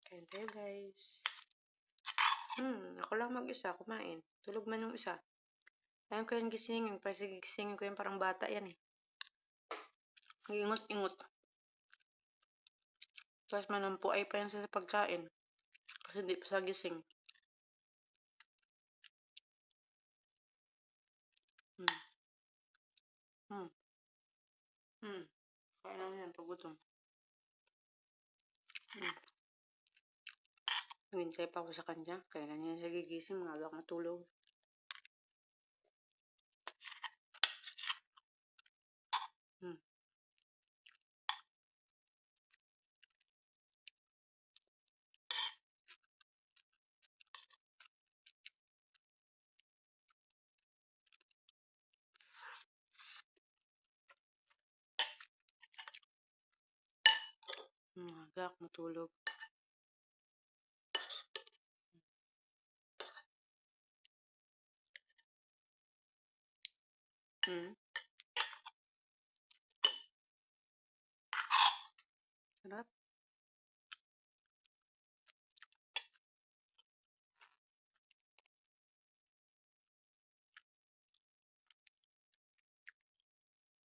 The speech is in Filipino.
Kain tayo, guys. Ako lang mag-isa kumain. Tulog man yung isa. Ayaw ko yan gisingin. Kasi gisingin ko yan parang bata yan eh. Ingot-ingot. Tapos manampu ay pa yan sa pagkain. Kasi hindi pa sa gising. Hmm. Kain lang yan pag gutom. Hintay pa ako sa kanya. Kailan niya siya gigising. Mga agak matulog. Agak matulog. Sarap.